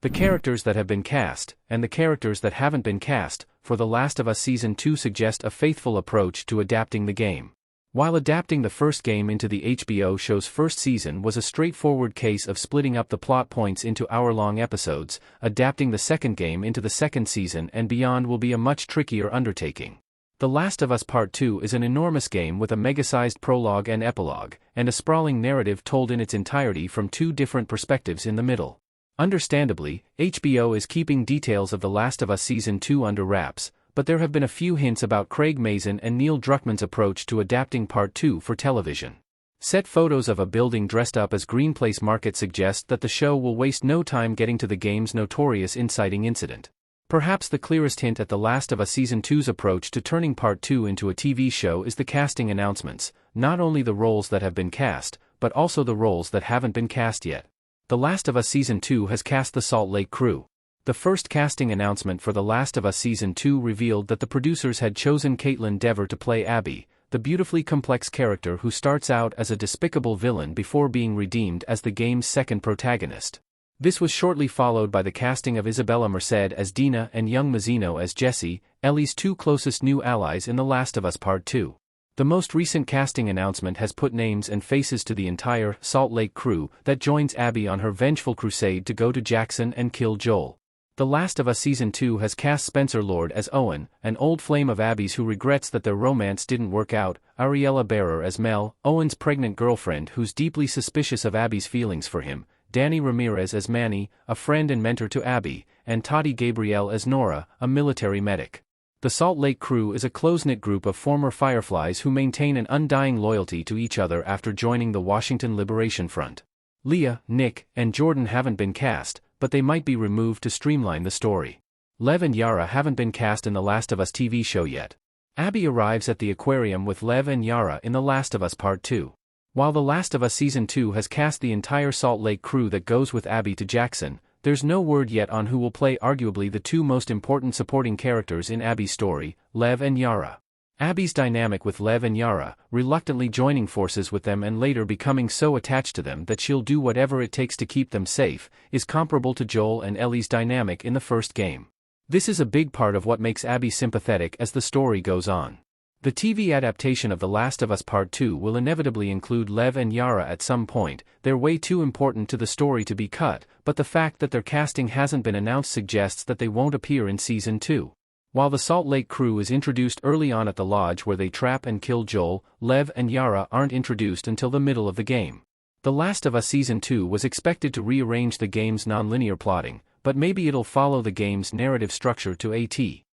The characters that have been cast, and the characters that haven't been cast, for The Last of Us Season 2 suggest a faithful approach to adapting the game. While adapting the first game into the HBO show's first season was a straightforward case of splitting up the plot points into hour-long episodes, adapting the second game into the second season and beyond will be a much trickier undertaking. The Last of Us Part 2 is an enormous game with a mega-sized prologue and epilogue, and a sprawling narrative told in its entirety from two different perspectives in the middle. Understandably, HBO is keeping details of The Last of Us Season 2 under wraps, but there have been a few hints about Craig Mazin and Neil Druckmann's approach to adapting Part 2 for television. Set photos of a building dressed up as Green Place Market suggest that the show will waste no time getting to the game's notorious inciting incident. Perhaps the clearest hint at The Last of Us Season 2's approach to turning Part 2 into a TV show is the casting announcements, not only the roles that have been cast, but also the roles that haven't been cast yet. The Last of Us Season 2 has cast the Salt Lake crew. The first casting announcement for The Last of Us Season 2 revealed that the producers had chosen Caitlin Dever to play Abby, the beautifully complex character who starts out as a despicable villain before being redeemed as the game's second protagonist. This was shortly followed by the casting of Isabella Merced as Dina and young Mazzino as Jesse, Ellie's two closest new allies in The Last of Us Part 2. The most recent casting announcement has put names and faces to the entire Salt Lake crew that joins Abby on her vengeful crusade to go to Jackson and kill Joel. The Last of Us Season 2 has cast Spencer Lord as Owen, an old flame of Abby's who regrets that their romance didn't work out, Ariella Bearer as Mel, Owen's pregnant girlfriend who's deeply suspicious of Abby's feelings for him, Danny Ramirez as Manny, a friend and mentor to Abby, and Toddy Gabriel as Nora, a military medic. The Salt Lake crew is a close-knit group of former Fireflies who maintain an undying loyalty to each other after joining the Washington Liberation Front. Leah, Nick, and Jordan haven't been cast, but they might be removed to streamline the story. Lev and Yara haven't been cast in The Last of Us TV show yet. Abby arrives at the aquarium with Lev and Yara in The Last of Us Part 2. While The Last of Us Season 2 has cast the entire Salt Lake crew that goes with Abby to Jackson, there's no word yet on who will play arguably the two most important supporting characters in Abby's story, Lev and Yara. Abby's dynamic with Lev and Yara, reluctantly joining forces with them and later becoming so attached to them that she'll do whatever it takes to keep them safe, is comparable to Joel and Ellie's dynamic in the first game. This is a big part of what makes Abby sympathetic as the story goes on. The TV adaptation of The Last of Us Part 2 will inevitably include Lev and Yara at some point. They're way too important to the story to be cut, but the fact that their casting hasn't been announced suggests that they won't appear in Season 2. While the Salt Lake crew is introduced early on at the lodge where they trap and kill Joel, Lev and Yara aren't introduced until the middle of the game. The Last of Us Season 2 was expected to rearrange the game's non-linear plotting, but maybe it'll follow the game's narrative structure to a T.